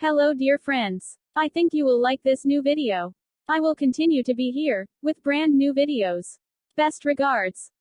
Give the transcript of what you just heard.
Hello dear friends. I think you will like this new video. I will continue to be here, with brand new videos. Best regards.